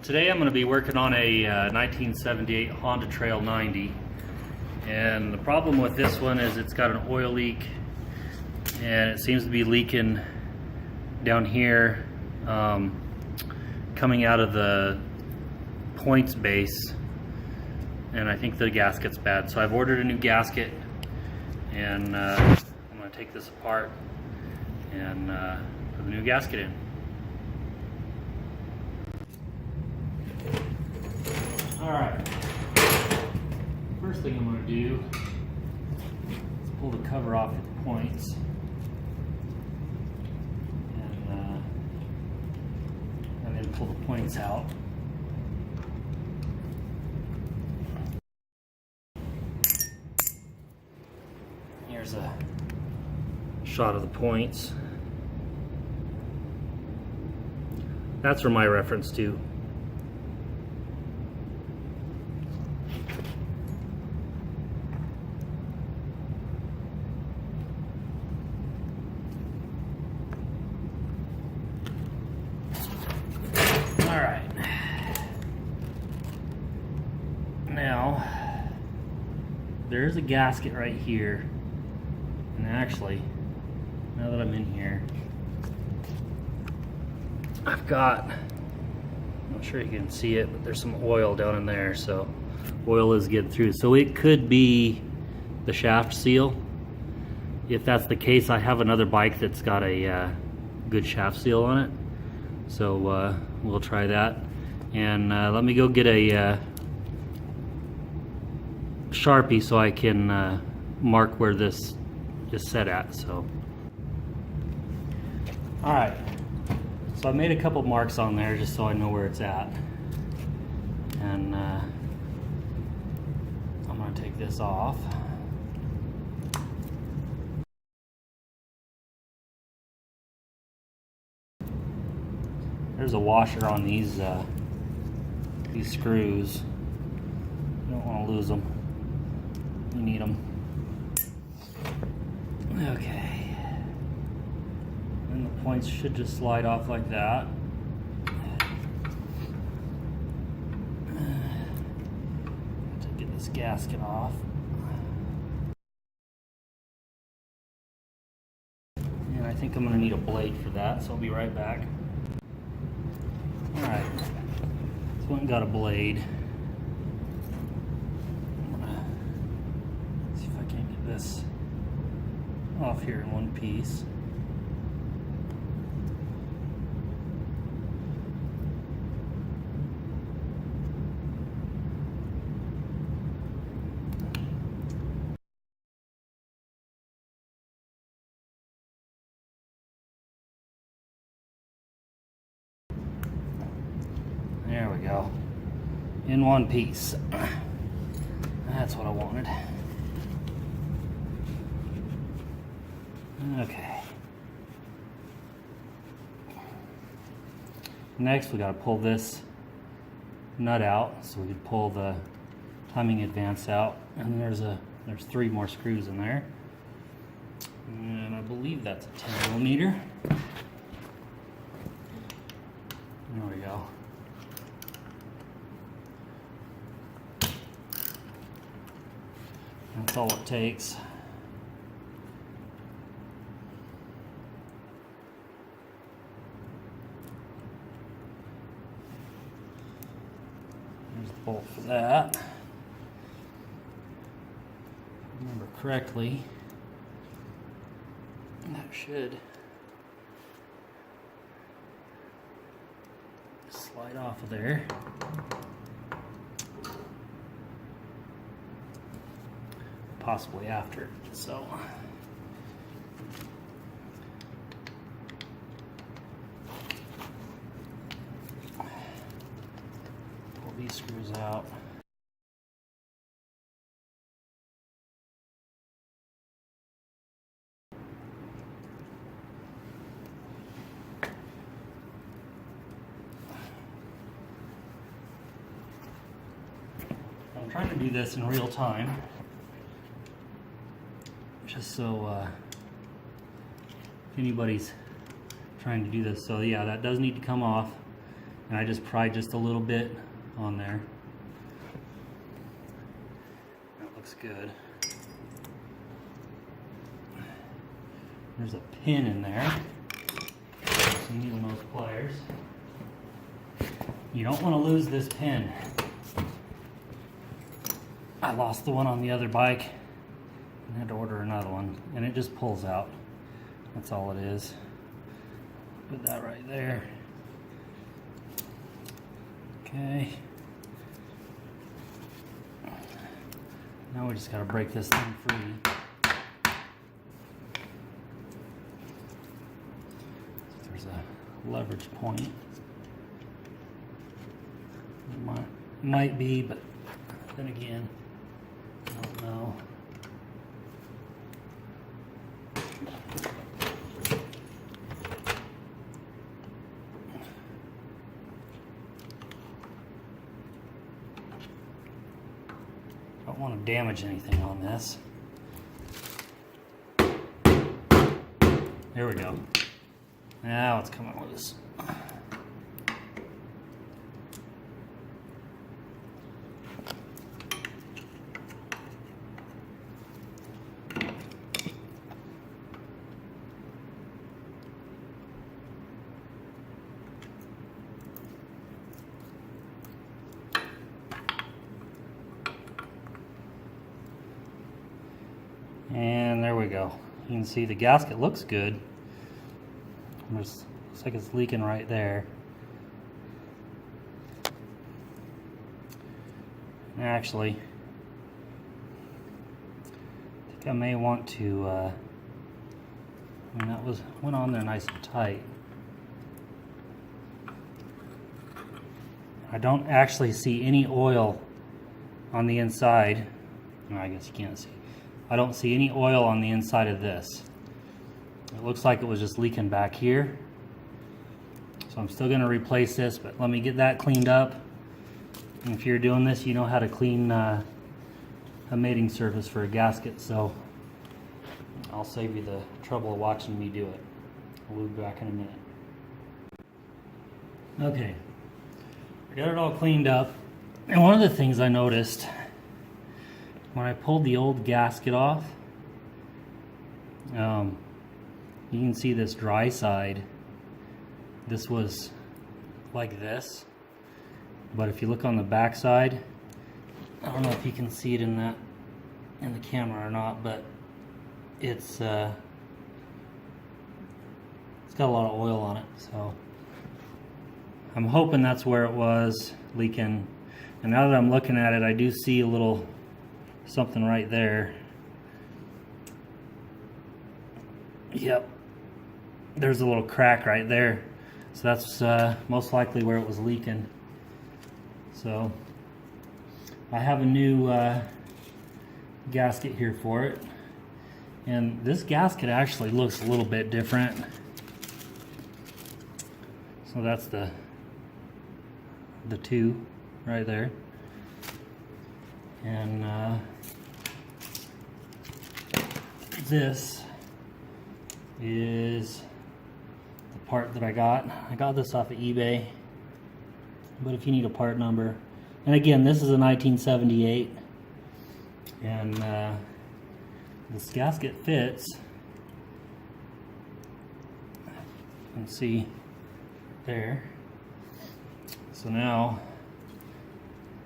Today I'm going to be working on a 1978 Honda Trail 90, and the problem with this one is it's got an oil leak, and it seems to be leaking down here, coming out of the points base, and I think the gasket's bad. So I've ordered a new gasket, and I'm going to take this apart and put the new gasket in. Alright, first thing I'm going to do is pull the cover off at the points, and then pull the points out. Here's a shot of the points. That's for my reference too. Alright, now there's a gasket right here, and actually, now that I'm in here, I've got, I'm not sure you can see it, but there's some oil down in there, so oil is getting through. So it could be the shaft seal. If that's the case, I have another bike that's got a good shaft seal on it, so we'll try that. And let me go get a Sharpie so I can mark where this is set at. So, all right. So I made a couple marks on there just so I know where it's at. And I'm going to take this off. There's a washer on these screws. You don't want to lose them. You need them. Okay. And the points should just slide off like that. To get this gasket off. And I think I'm going to need a blade for that, so I'll be right back. Alright, so I got a blade. I'm gonna see if I can get this off here in one piece. There we go. In one piece. That's what I wanted. Okay. Next we got to pull this nut out so we can pull the timing advance out. And there's three more screws in there. And I believe that's a 10mm. There we go. That's all it takes. There's the bolt for that. If I remember correctly, that should slide off of there. Possibly after, so pull these screws out. I'm trying to do this in real time, just so if anybody's trying to do this. So yeah, that does need to come off. and I just pried just a little bit on there. That looks good. There's a pin in there, so you need one of those pliers. You don't want to lose this pin. I lost the one on the other bike and had to order another one, and it just pulls out. That's all it is. Put that right there. Okay. Now we just got to break this thing free. There's a leverage point. Might be, but then again, I don't know. Don't want to damage anything on this. There we go. Now it's coming loose. And there we go. You can see the gasket looks good. Looks like it's leaking right there. Actually, I think I may want to, I mean, that went on there nice and tight. I don't actually see any oil on the inside. No, I guess you can't see. I don't see any oil on the inside of this. It looks like it was just leaking back here. So I'm still going to replace this, but let me get that cleaned up. And if you're doing this, you know how to clean a mating surface for a gasket, so I'll save you the trouble of watching me do it. We'll be back in a minute. Okay, I got it all cleaned up. And one of the things I noticed when I pulled the old gasket off, you can see this dry side. This was like this, but if you look on the back side, I don't know if you can see it in the camera or not, but it's got a lot of oil on it. So I'm hoping that's where it was leaking. And now that I'm looking at it, I do see a little something right there. Yep, there's a little crack right there. So that's most likely where it was leaking. So I have a new gasket here for it, and this gasket actually looks a little bit different. So that's the two right there, and this is the part that I got. I got this off of eBay, but if you need a part number, and again, this is a 1978, and this gasket fits. You can see there. So now,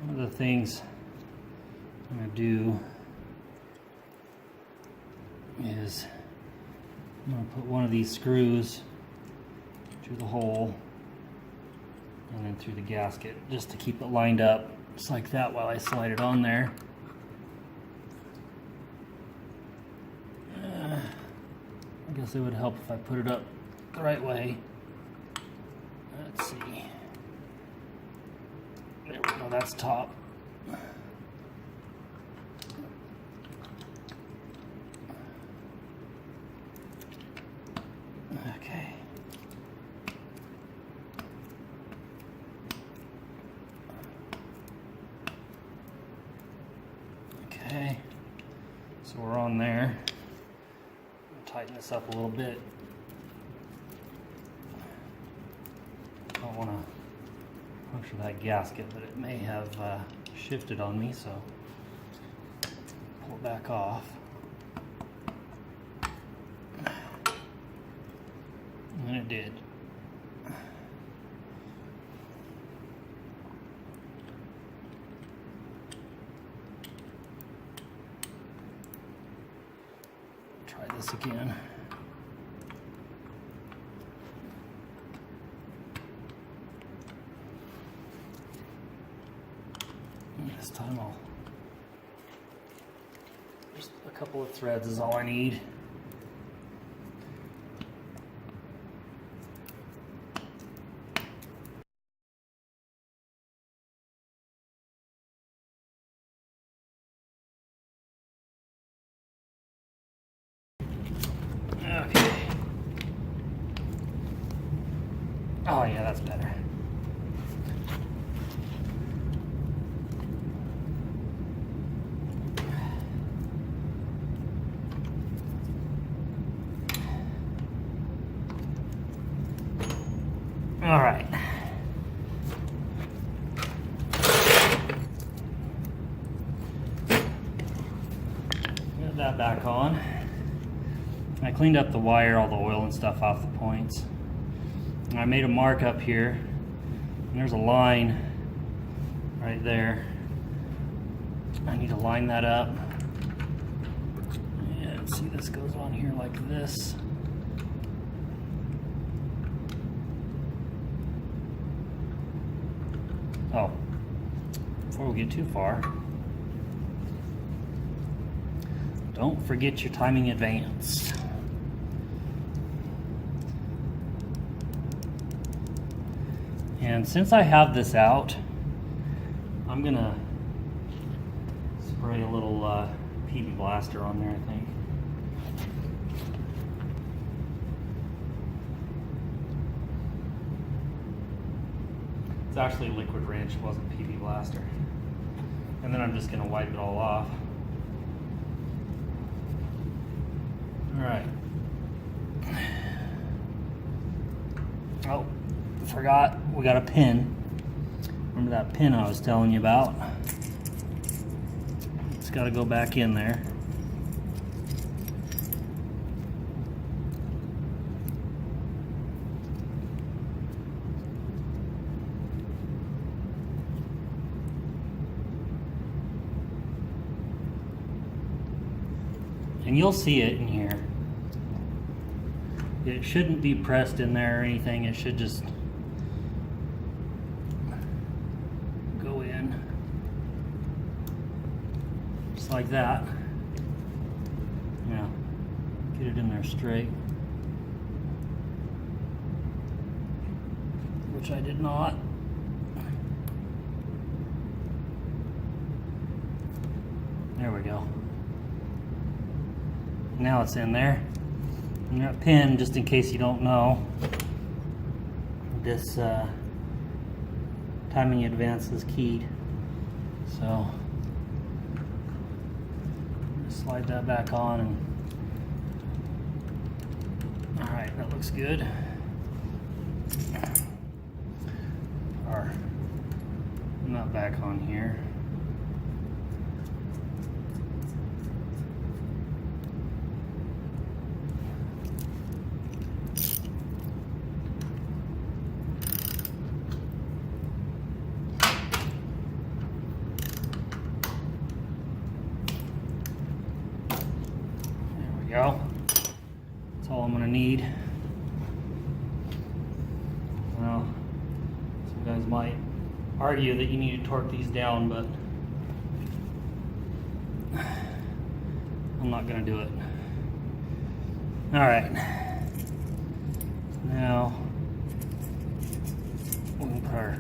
one of the things I'm going to do is I'm going to put one of these screws through the hole and then through the gasket, just to keep it lined up just like that while I slide it on there. I guess it would help if I put it up the right way. Let's see. There we go, that's top. Okay. Okay, so we're on there. Tighten this up a little bit. Don't want to punctured that gasket, but it may have shifted on me, so pull it back off. And it did. Try this again. This time just a couple of threads is all I need. Okay. Oh yeah, that's better. All right. Get that back on. I cleaned up the wire, all the oil and stuff off the points. And I made a mark up here. And there's a line right there. I need to line that up. And see, this goes on here like this. Oh, before we get too far, don't forget your timing advance. And since I have this out, I'm gonna spray a little PB Blaster on there, I think. It's actually liquid wrench, it wasn't PB Blaster. And then I'm just gonna wipe it all off. All right. Oh, forgot, we got a pin. Remember that pin I was telling you about? It's got to go back in there. And you'll see it in here. It shouldn't be pressed in there or anything. It should just go in. Just like that. Yeah. Get it in there straight. Which I did not. There we go. Now it's in there. And that pin, just in case you don't know, this timing advance is keyed. So slide that back on, and all right, that looks good. Our nut back on here. Go. That's all I'm going to need. Well, some guys might argue that you need to torque these down, but I'm not going to do it. All right. Now we can put our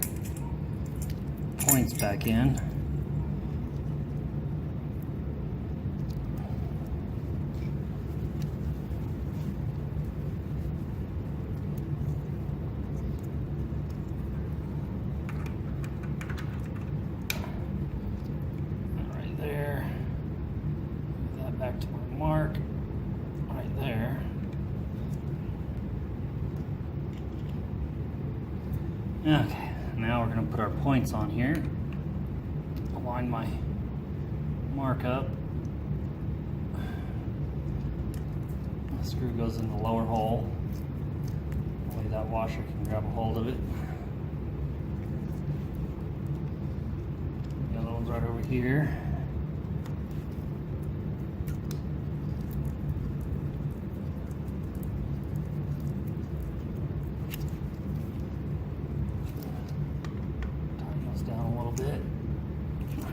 points back in. Back to my mark right there. Okay, Now we're going to put our points on here. I'll line my mark up. The screw goes in the lower hole. That way that washer can grab a hold of it. The other one's right over here. Tighten those down a little bit.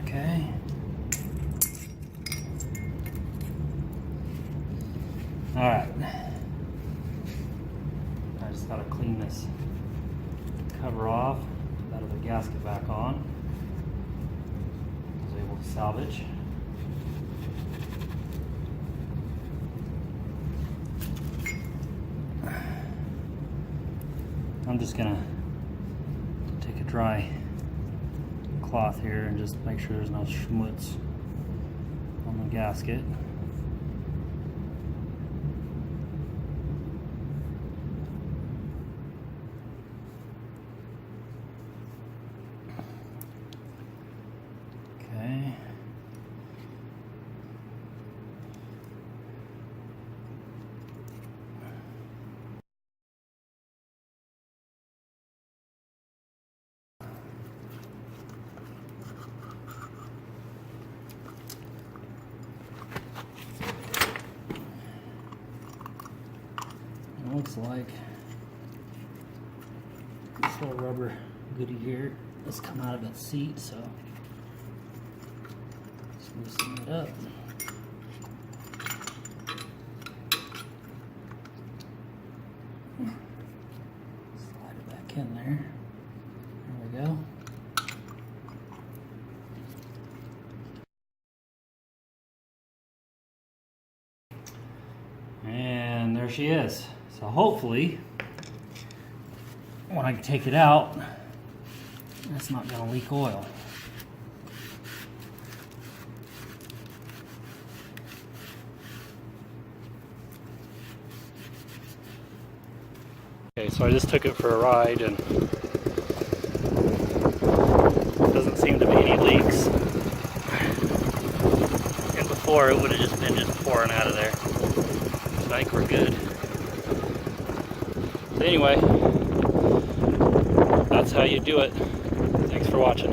Okay. Alright. I just gotta clean this cover off, put that other gasket back on. I was able to salvage. I'm just gonna take a dry cloth here and just make sure there's no schmutz on the gasket. Okay. It looks like this little rubber goodie here has come out of its seat, so just loosen it up. Slide it back in there. There we go. And there she is. So hopefully, when I take it out, it's not going to leak oil. Okay, so I just took it for a ride and doesn't seem to be any leaks. And before it would have just been pouring out of there. So I think we're good. So anyway, that's how you do it. Thanks for watching.